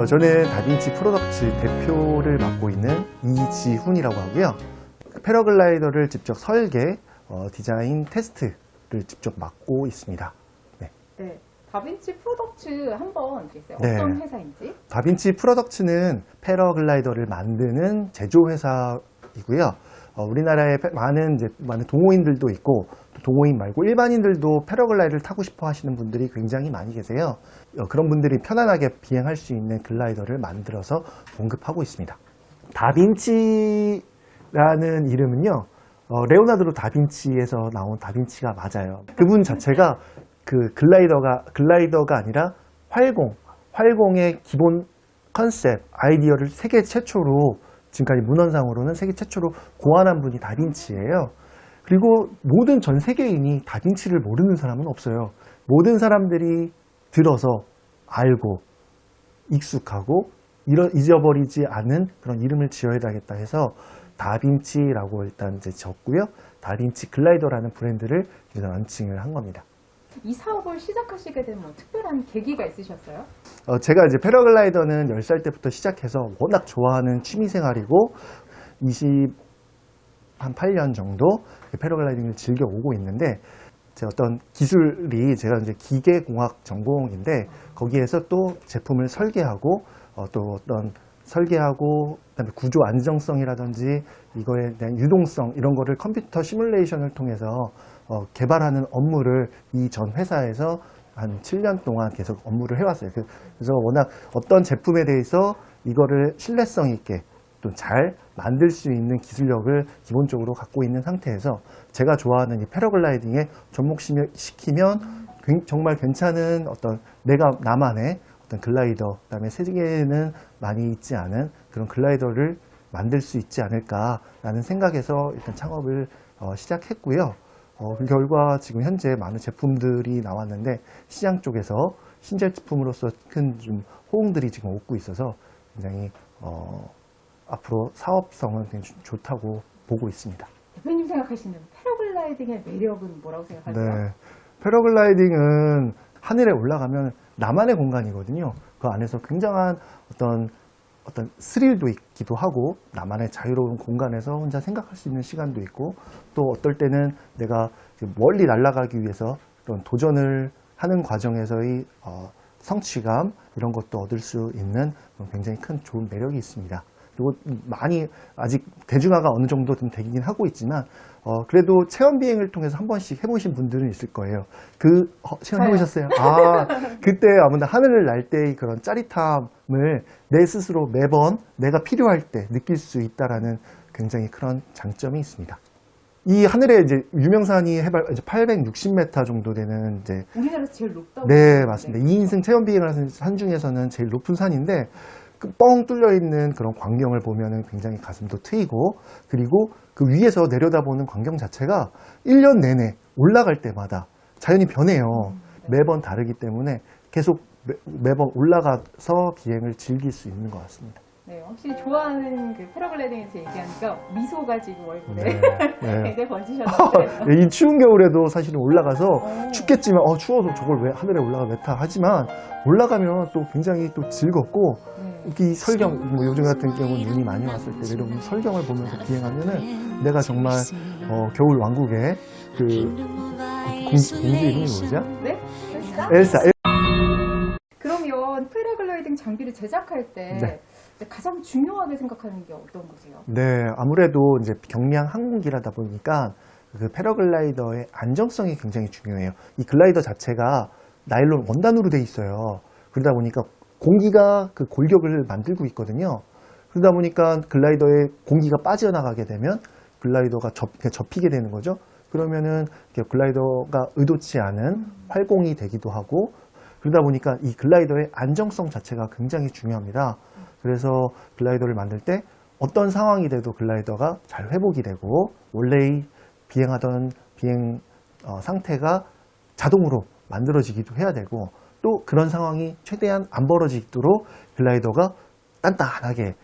저는 다빈치 프로덕츠 대표를 맡고 있는 이지훈이라고 하고요. 패러글라이더를 직접 설계, 디자인, 테스트를 직접 맡고 있습니다. 네. 네. 다빈치 프로덕츠 한번 주세요. 네. 어떤 회사인지? 다빈치 프로덕츠는 패러글라이더를 만드는 제조회사이고요. 우리나라에 많은 동호인들도 있고, 동호인 말고 일반인들도 패러글라이더를 타고 싶어 하시는 분들이 굉장히 많이 계세요. 그런 분들이 편안하게 비행할 수 있는 글라이더를 만들어서 공급하고 있습니다. 다빈치라는 이름은요, 레오나르도 다빈치에서 나온 다빈치가 맞아요. 그분 자체가 그 글라이더가 아니라 활공의 기본 컨셉, 아이디어를 세계 최초로, 지금까지 문헌상으로는 세계 최초로 고안한 분이 다빈치예요. 그리고 모든 전 세계인이 다빈치를 모르는 사람은 없어요. 모든 사람들이 들어서 알고 익숙하고 잊어버리지 않은 그런 이름을 지어야 되겠다 해서 다빈치라고 일단 이제 적고요. 다빈치 글라이더라는 브랜드를 이제 런칭을 한 겁니다. 이 사업을 시작하시게 된 뭐 특별한 계기가 있으셨어요? 제가 이제 패러글라이더는 10살 때부터 시작해서 워낙 좋아하는 취미생활이고 28년 정도 패러글라이딩을 즐겨 오고 있는데, 제 어떤 기술이, 제가 이제 기계공학 전공인데 거기에서 또 제품을 설계하고 또 어떤 설계하고 그다음에 구조 안정성이라든지 이거에 대한 유동성 이런 거를 컴퓨터 시뮬레이션을 통해서 개발하는 업무를 이 전 회사에서 한 7년 동안 계속 업무를 해왔어요. 그래서 워낙 어떤 제품에 대해서 이거를 신뢰성 있게 또 잘 만들 수 있는 기술력을 기본적으로 갖고 있는 상태에서 제가 좋아하는 이 패러글라이딩에 접목시키면 정말 괜찮은 어떤 나만의 어떤 글라이더, 그다음에 세계에는 많이 있지 않은 그런 글라이더를 만들 수 있지 않을까라는 생각에서 일단 창업을 시작했고요. 그 결과 지금 현재 많은 제품들이 나왔는데 시장 쪽에서 신제품으로서 큰 좀 호응들이 지금 오고 있어서 굉장히 앞으로 사업성은 굉장히 좋다고 보고 있습니다. 대표님 생각하시는 패러글라이딩의 매력은 뭐라고 생각하세요? 네, 패러글라이딩은 하늘에 올라가면 나만의 공간이거든요. 그 안에서 굉장한 어떤 스릴도 있기도 하고, 나만의 자유로운 공간에서 혼자 생각할 수 있는 시간도 있고, 또 어떨 때는 내가 멀리 날아가기 위해서 그런 도전을 하는 과정에서의 성취감, 이런 것도 얻을 수 있는 굉장히 큰 좋은 매력이 있습니다. 그리고 많이 아직 대중화가 어느 정도 좀 되긴 하고 있지만 그래도 체험 비행을 통해서 한 번씩 해보신 분들은 있을 거예요. 체험 해보셨어요? 그때 아무나 하늘을 날 때의 그런 짜릿함을 내 스스로 매번 내가 필요할 때 느낄 수 있다라는 굉장히 그런 장점이 있습니다. 이 하늘에 이제 유명산이 해발 이제 860m 정도 되는 이제 우리나라에서 제일 높다고. 네, 맞습니다. 2인승 체험 비행을 하는 산 중에서는 제일 높은 산인데, 뻥 뚫려 있는 그런 광경을 보면은 굉장히 가슴도 트이고, 그리고 그 위에서 내려다보는 광경 자체가 1년 내내 올라갈 때마다 자연이 변해요. 매번 다르기 때문에 계속 매번 올라가서 비행을 즐길 수 있는 것 같습니다. 네, 확실히 좋아하는 그 패러글라이딩에서 얘기하니까 미소가 지금 얼굴에 네. 굉장히 번지셨는데. 이 추운 겨울에도 사실은 올라가서 춥겠지만 추워서 저걸 왜 하늘에 올라가 왜 타 하지만 올라가면 또 굉장히 또 즐겁고, 이 설경, 뭐 요즘 같은 경우는 눈이 많이 왔을 때 이런 설경을 보면서 비행하면은 내가 정말 겨울 왕국의 그 공주 이름이 뭐죠? 네? 엘사. 그러면 패러글라이딩 장비를 제작할 때 네. 가장 중요하게 생각하는 게 어떤 거세요? 네, 아무래도 이제 경량 항공기라다 보니까 그 패러글라이더의 안정성이 굉장히 중요해요. 이 글라이더 자체가 나일론 원단으로 돼 있어요. 그러다 보니까 공기가 그 골격을 만들고 있거든요. 그러다 보니까 글라이더에 공기가 빠져나가게 되면 글라이더가 접히게 되는 거죠. 그러면은 글라이더가 의도치 않은 활공이 되기도 하고, 그러다 보니까 이 글라이더의 안정성 자체가 굉장히 중요합니다. 그래서 글라이더를 만들 때 어떤 상황이 돼도 글라이더가 잘 회복이 되고 원래 비행하던 비행 상태가 자동으로 만들어지기도 해야 되고 또 그런 상황이 최대한 안 벌어지도록 글라이더가 단단하게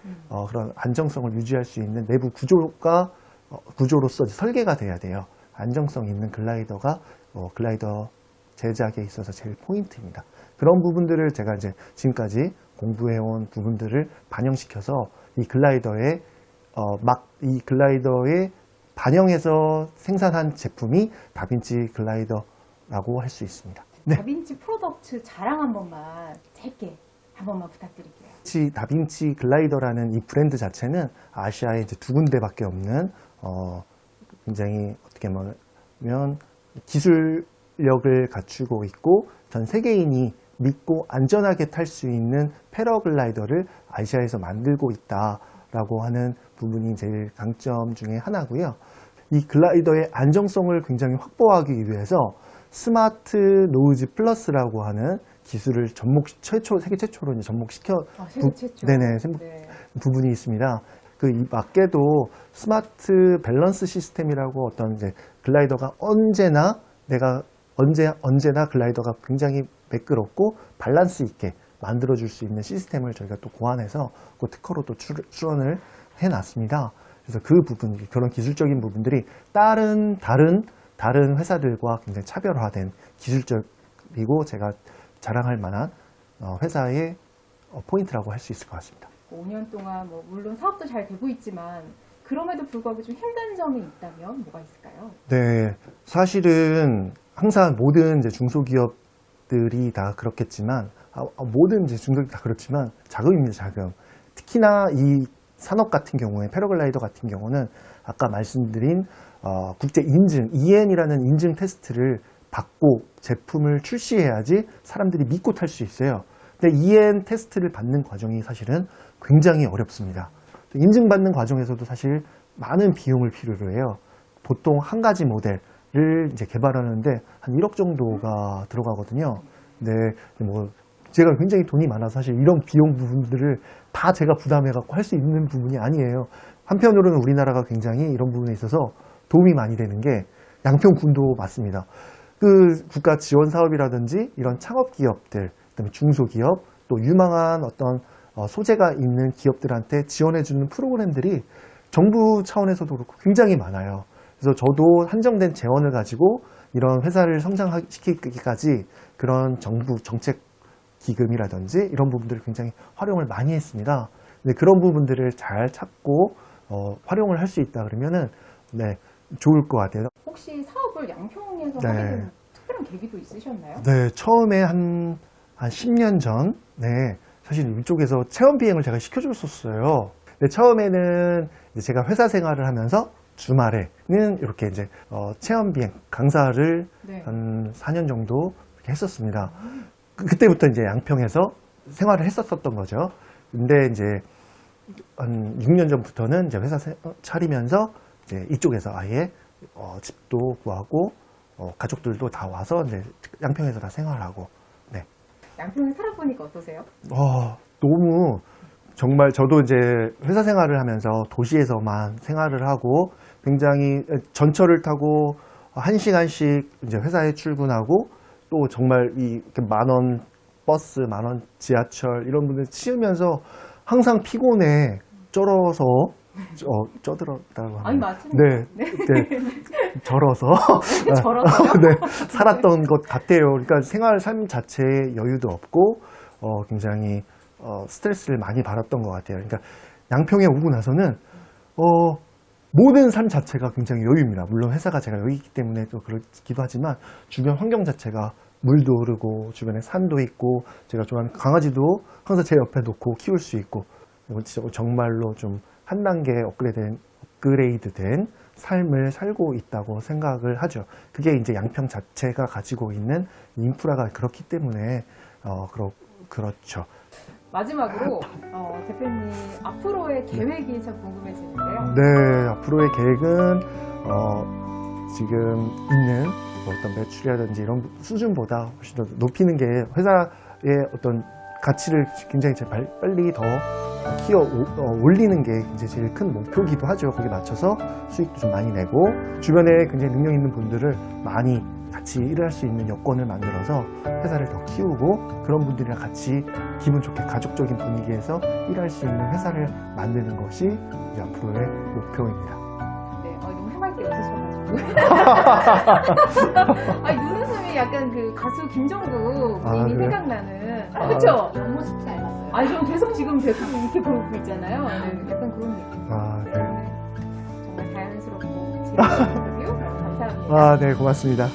그런 안정성을 유지할 수 있는 내부 구조로서 설계가 돼야 돼요. 안정성 있는 글라이더가 글라이더 제작에 있어서 제일 포인트입니다. 그런 부분들을 제가 이제 지금까지 공부해온 부분들을 반영시켜서 이 글라이더에 이 글라이더에 반영해서 생산한 제품이 다빈치 글라이더라고 할 수 있습니다. 네. 다빈치 프로덕트 자랑 한 번만 짧게 한 번만 부탁드릴게요. 다빈치 글라이더라는 이 브랜드 자체는 아시아에 이제 두 군데밖에 없는 굉장히 어떻게 보면 기술력을 갖추고 있고 전 세계인이 믿고 안전하게 탈 수 있는 패러글라이더를 아시아에서 만들고 있다라고 하는 부분이 제일 강점 중에 하나고요. 이 글라이더의 안정성을 굉장히 확보하기 위해서 스마트 노즈 플러스라고 하는 기술을 세계 최초로 이제 접목시켜 세계 최초. 네네, 네. 부분이 있습니다. 이 밖에도 스마트 밸런스 시스템이라고 어떤 이제 글라이더가 언제나 글라이더가 굉장히 매끄럽고 밸런스 있게 만들어줄 수 있는 시스템을 저희가 또 고안해서 그 특허로 또 출원을 해놨습니다. 그래서 그 부분, 그런 기술적인 부분들이 다른 회사들과 굉장히 차별화된 기술적이고 제가 자랑할 만한 회사의 포인트라고 할 수 있을 것 같습니다. 5년 동안 물론 사업도 잘 되고 있지만 그럼에도 불구하고 좀 힘든 점이 있다면 뭐가 있을까요? 네, 사실은 항상 모든 이제 중소기업들이 다 그렇겠지만 모든 이제 중소기업 다 그렇지만 자금입니다, 자금. 특히나 이 산업 같은 경우에 패러글라이더 같은 경우는 아까 말씀드린 국제 인증 EN이라는 인증 테스트를 받고 제품을 출시해야지 사람들이 믿고 탈 수 있어요. 근데 EN 테스트를 받는 과정이 사실은 굉장히 어렵습니다. 인증받는 과정에서도 사실 많은 비용을 필요로 해요. 보통 한 가지 모델을 이제 개발하는데 한 1억 정도가 들어가거든요. 근데 제가 굉장히 돈이 많아서 사실 이런 비용 부분들을 다 제가 부담해갖고 할 수 있는 부분이 아니에요. 한편으로는 우리나라가 굉장히 이런 부분에 있어서 도움이 많이 되는 게 양평군도 맞습니다. 국가 지원 사업이라든지 이런 창업 기업들, 그다음에 중소기업, 또 유망한 어떤 소재가 있는 기업들한테 지원해주는 프로그램들이 정부 차원에서도 그렇고 굉장히 많아요. 그래서 저도 한정된 재원을 가지고 이런 회사를 성장시키기까지 그런 정부 정책 기금이라든지 이런 부분들을 굉장히 활용을 많이 했습니다. 근데 그런 부분들을 잘 찾고 활용을 할 수 있다 그러면은 좋을 것 같아요. 혹시 사업을 양평에서 네. 하게 된 특별한 계기도 있으셨나요? 네, 처음에 한 10년 전, 사실 이쪽에서 체험 비행을 제가 시켜줬었어요. 근데 처음에는 이제 제가 회사 생활을 하면서 주말에는 이렇게 이제 체험 비행 강사를 네. 한 4년 정도 이렇게 했었습니다. 그때부터 이제 양평에서 생활을 했었던 거죠. 근데 이제 한 6년 전부터는 이제 회사 차리면서 이제 이쪽에서 아예 집도 구하고 가족들도 다 와서 이제 양평에서 다 생활하고. 네. 양평에 살아보니까 어떠세요? 너무 정말 저도 이제 회사 생활을 하면서 도시에서만 생활을 하고 굉장히 전철을 타고 1시간씩 이제 회사에 출근하고 또 정말 이렇게 10,000원 버스, 10,000원 지하철 이런 분들 치우면서 항상 피곤해 쪄들었다고 아니, 하면 맞습니다. 절어서 절어서요? 살았던 것 같아요. 그러니까 삶 자체에 여유도 없고 굉장히 스트레스를 많이 받았던 것 같아요. 그러니까 양평에 오고 나서는 모든 삶 자체가 굉장히 여유입니다. 물론 회사가 제가 여기 있기 때문에 또 그렇기도 하지만 주변 환경 자체가 물도 흐르고 주변에 산도 있고 제가 좋아하는 강아지도 항상 제 옆에 놓고 키울 수 있고 진짜 정말로 좀 한 단계 업그레이드된 삶을 살고 있다고 생각을 하죠. 그게 이제 양평 자체가 가지고 있는 인프라가 그렇기 때문에 그렇죠. 마지막으로 대표님 앞으로의 계획이 참 궁금해지는데요. 네, 앞으로의 계획은 지금 있는 뭐 어떤 매출이라든지 이런 수준보다 훨씬 더 높이는 게 회사의 어떤 가치를 굉장히 빨리 더 올리는 게 이제 제일 큰 목표기도 하죠. 거기에 맞춰서 수익도 좀 많이 내고 주변에 굉장히 능력 있는 분들을 많이 같이 일을 할 수 있는 여건을 만들어서 회사를 더 키우고 그런 분들이랑 같이 기분 좋게 가족적인 분위기에서 일할 수 있는 회사를 만드는 것이 이제 앞으로의 목표입니다. 네, 너무 해맑게 웃으셔가지고. 아니, 눈웃음이 약간 그 가수 김종국 님이 그래요? 생각나는. 그렇죠? 옆모습 닮았어요. 아니, 저 계속 지금 이렇게 보고 있잖아요. 네, 약간 그런 느낌. 네. 정말 자연스럽고 재미있는 인터뷰 감사합니다. 네, 고맙습니다.